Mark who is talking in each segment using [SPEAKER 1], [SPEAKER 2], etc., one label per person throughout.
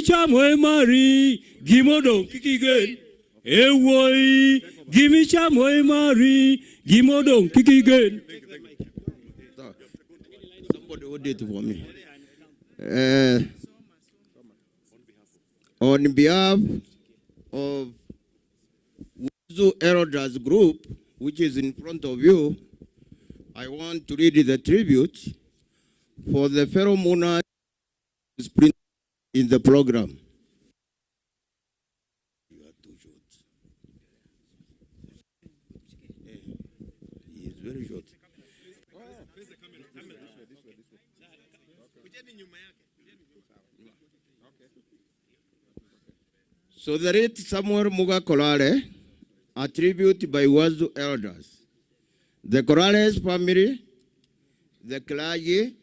[SPEAKER 1] Gimicha Mari, Gimodo Kikigen. Ewoi, Gimicha Mari, Gimodo Kikigen.
[SPEAKER 2] Somebody hold it for me. On behalf of UASU Elders Group, which is in front of you, I want to read the tribute for the fellow mourners in the program. You are too short. He is very short. So the late Prof Muga Kolale, a tribute by UASU elders. The Kolale's family, the clergy,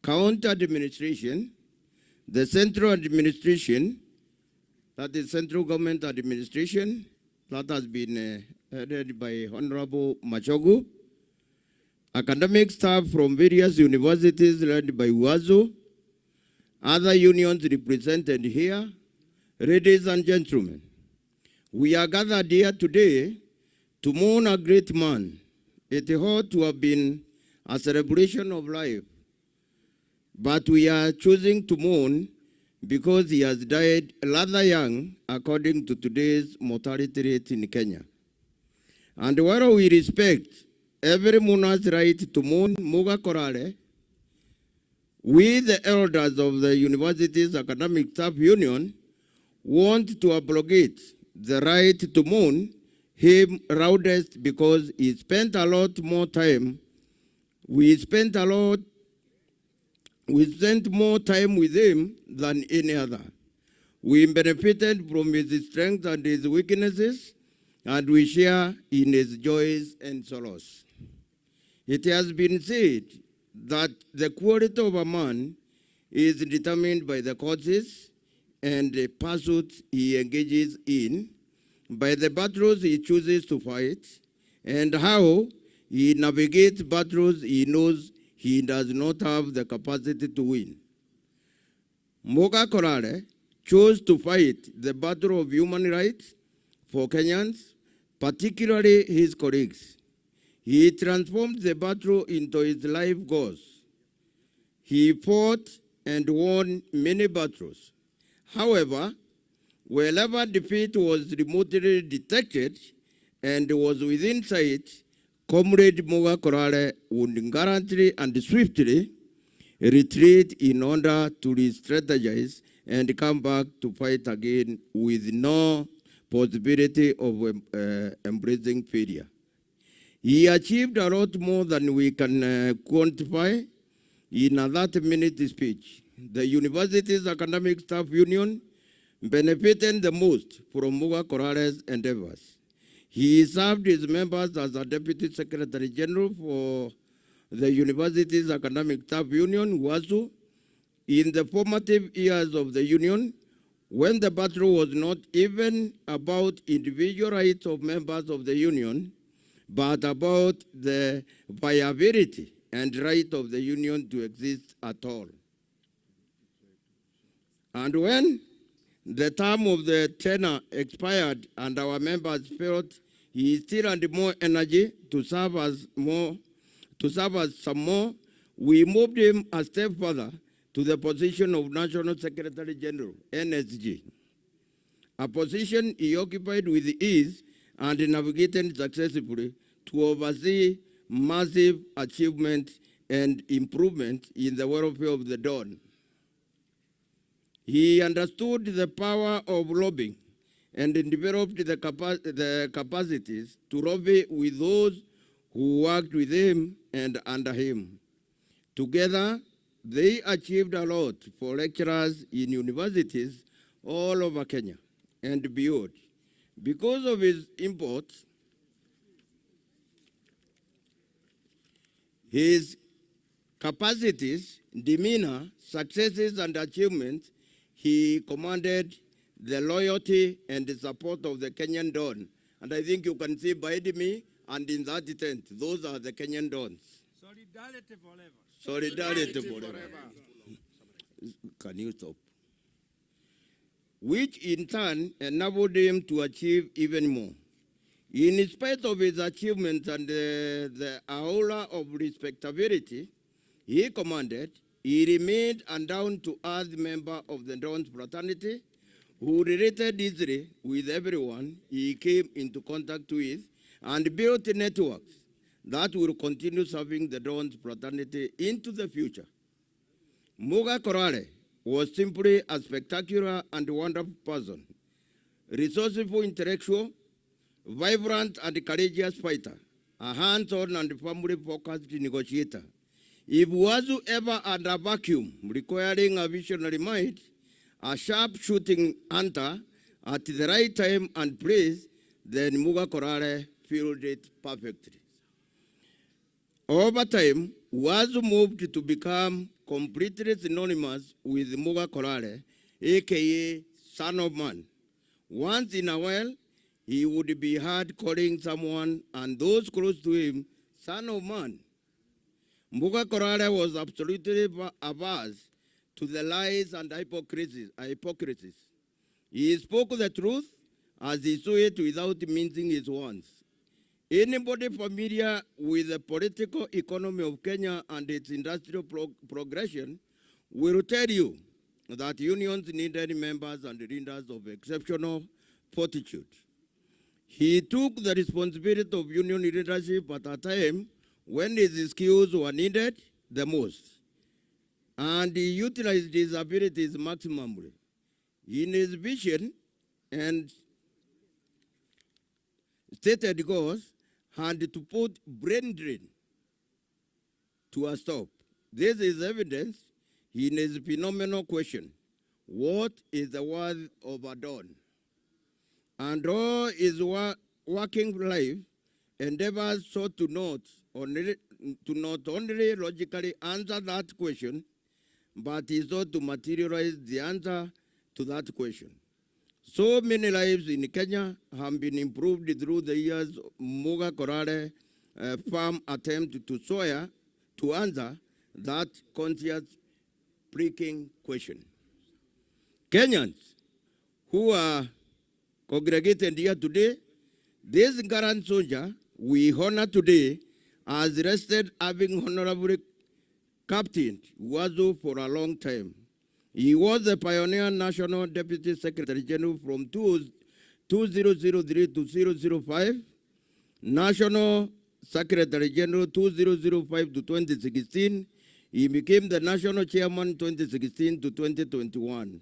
[SPEAKER 2] county administration, the central administration, that is central government administration, that has been headed by Honorable Machogu, academic staff from various universities led by UASU, other unions represented here, ladies and gentlemen, we are gathered here today to mourn a great man. It ought to have been a celebration of life, but we are choosing to mourn because he has died rather young according to today's mortality rate in Kenya. And while we respect every mourner's right to mourn Muga Kolale, we, the elders of the university's academic staff union, want to abrogate the right to mourn him loudest because he spent a lot more time. We spent more time with him than any other. We benefited from his strength and his weaknesses, and we share in his joys and sorrows. It has been said that the quality of a man is determined by the causes and the pursuits he engages in, by the battles he chooses to fight, and how he navigates battles he knows he does not have the capacity to win. Muga Kolale chose to fight the battle of human rights for Kenyans, particularly his colleagues. He transformed the battle into his life goals. He fought and won many battles. However, wherever defeat was remotely detected and was within sight, Comrade Muga Kolale would gallantly and swiftly retreat in order to re-strategize and come back to fight again with no possibility of embracing failure. He achieved a lot more than we can quantify in a 30-minute speech. The university's academic staff union benefited the most from Muga Kolale's endeavors. He served his members as a Deputy Secretary General for the university's academic staff union, UASU, in the formative years of the union, when the battle was not even about individual rights of members of the union, but about the viability and right of the union to exist at all. And when the term of the tenure expired and our members felt he still had more energy to serve us some more, we moved him a step further to the position of National Secretary General, NSG, a position he occupied with ease and navigated successfully to oversee massive achievement and improvement in the welfare of the Don. He understood the power of lobbying and developed the capacities to lobby with those who worked with him and under him. Together, they achieved a lot for lecturers in universities all over Kenya and beyond. Because of his input, his capacities, demeanor, successes, and achievements, he commanded the loyalty and the support of the Kenyan Don. And I think you can see behind me and in that tent, those are the Kenyan Dons.
[SPEAKER 3] Solidarity forever.
[SPEAKER 2] Solidarity forever. Can you stop? which in turn enabled him to achieve even more. In spite of his achievements and the aura of respectability he commanded, he remained a down-to-earth member of the Dons fraternity who related easily with everyone he came into contact with and built networks that will continue serving the Dons fraternity into the future. Muga Kolale was simply a spectacular and wonderful person, resourceful intellectual, vibrant and courageous fighter, a hands-on and family-focused negotiator. If UASU ever had a vacuum requiring a visionary mind, a sharp-shooting hunter at the right time and place, then Muga Kolale filled it perfectly. Over time, UASU moved to become completely synonymous with Muga Kolale, a.k.a. Son of Man. Once in a while, he would be heard calling someone and those close to him, Son of Man. Muga Kolale was absolutely averse to the lies and hypocrisies. He spoke the truth as he saw it without mincing his words. Anybody familiar with the political economy of Kenya and its industrial progression will tell you that unions needed members and leaders of exceptional fortitude. He took the responsibility of union leadership at a time when his skills were needed the most, and he utilized his abilities maximally. In his vision and stated goals, had to put brain drain to a stop. This is evidence in his phenomenal question, what is the worth of a Don? And all his working life endeavors sought to not only logically answer that question, but he sought to materialize the answer to that question. So many lives in Kenya have been improved through the years. Muga Kolale firm attempt to answer that conscious pricking question. Kenyans who are congregated here today, this gallant soldier we honor today has rested having honorably captained UASU for a long time. He was the pioneer National Deputy Secretary General from 2003 to 005, National Secretary General 2005 to 2016. He became the National Chairman 2016 to 2021.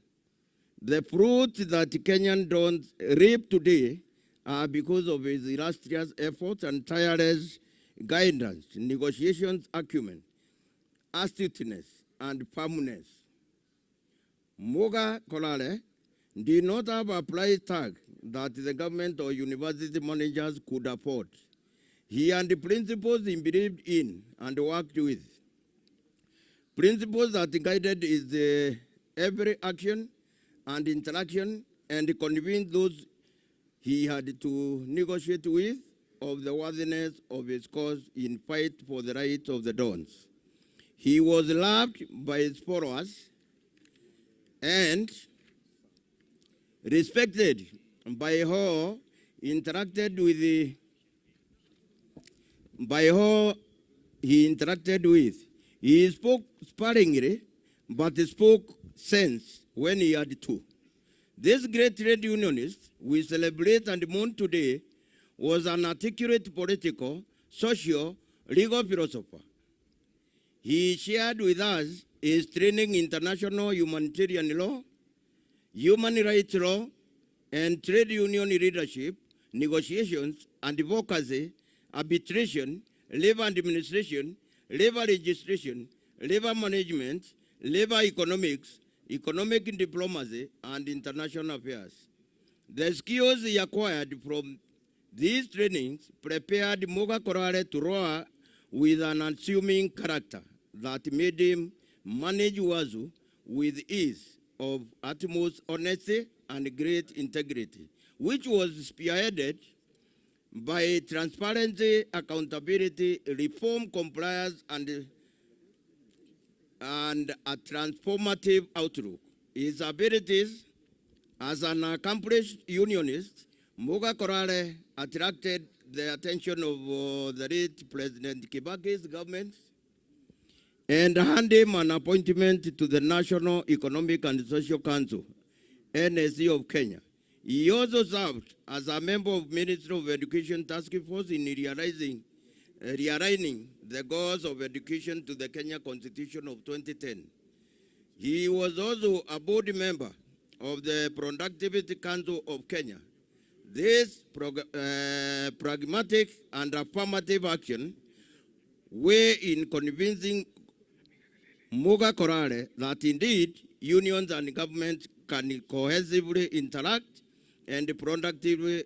[SPEAKER 2] The fruits that Kenyan Dons reap today are because of his illustrious efforts and tireless guidance, negotiations acumen, astuteness, and firmness. Muga Kolale did not have a price tag that the government or university managers could afford. He had the principles he believed in and worked with. Principles that guided his every action and interaction and convinced those he had to negotiate with of the worthiness of his cause in fight for the rights of the Dons. He was loved by his followers and respected by all interacted with He spoke sparingly, but spoke sense when he had to. This great trade unionist we celebrate and mourn today was an articulate political, social, legal philosopher. He shared with us his training in international humanitarian law, human rights law, and trade union leadership, negotiations, and advocacy, arbitration, labor administration, labor registration, labor management, labor economics, economic diplomacy, and international affairs. The skills he acquired from these trainings prepared Muga Kolale to roar with an unassuming character that made him manage UASU with ease of utmost honesty and great integrity, which was spearheaded by transparency, accountability, reform, compliance, and a transformative outlook. His abilities As an accomplished unionist, Muga Kolale attracted the attention of the late President Kibaki's government and handed him an appointment to the National Economic and Social Council, NSC of Kenya. He also served as a member of Ministry of Education Task Force in realigning the goals of education to the Kenya Constitution of 2010. He was also a board member of the Productivity Council of Kenya. This pragmatic and affirmative action were in convincing Muga Kolale that indeed unions and governments can cohesively interact and productively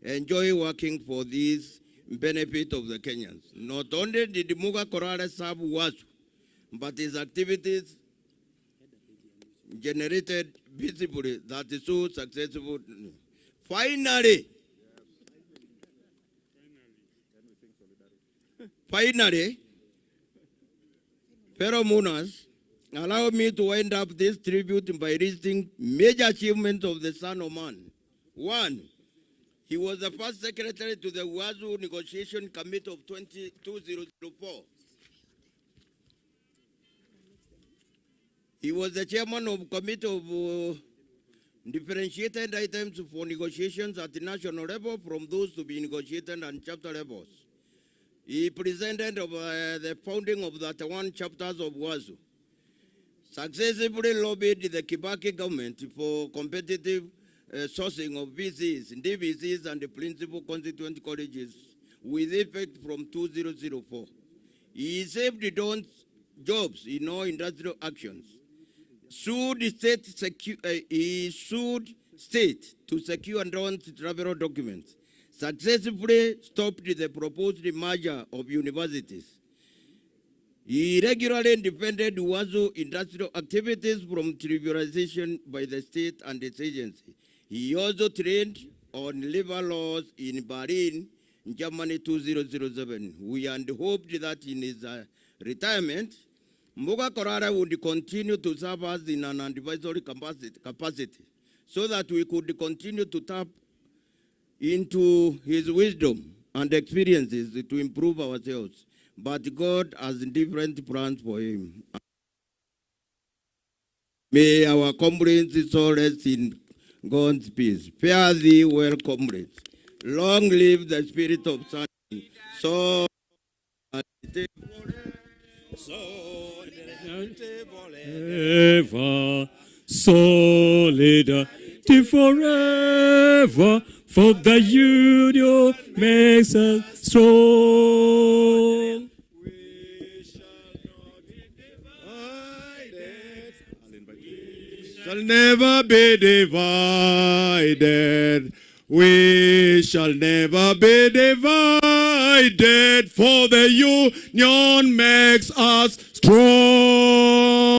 [SPEAKER 2] enjoy working for this benefit of the Kenyans. Not only did Muga Kolale serve UASU, but his activities generated visibly that is so successful. Finally, fellow mourners, allow me to wind up this tribute by listing major achievements of the son of man. 1, he was the first secretary to the UASU Negotiation Committee of 2004. He was the chairman of Committee of differentiated items for negotiations at the national level from those to be negotiated at chapter levels. He presented the founding of the 31 chapters of UASU. Successfully lobbied the Kibaki government for competitive sourcing of VCs, DVCs, and the principal constituent colleges with effect from 2004. He saved jobs in all industrial actions. He sued state to secure advanced travel documents. Successfully stopped the proposed merger of universities. He regularly defended UASU industrial activities from trivialization by the state and its agency. He also trained on labor laws in Berlin, Germany 2007. We had hoped that in his retirement, Muga Kolale would continue to serve us in an advisory capacity so that we could continue to tap into his wisdom and experiences to improve ourselves. But God has different plans for him. May our comrades soul rest in God's peace. Fare thee well, comrades. Long live the spirit of sanity. So
[SPEAKER 1] forever, solidarity forever, for the union makes us strong.
[SPEAKER 3] Shall never be divided. We shall never be divided, for the union makes us strong.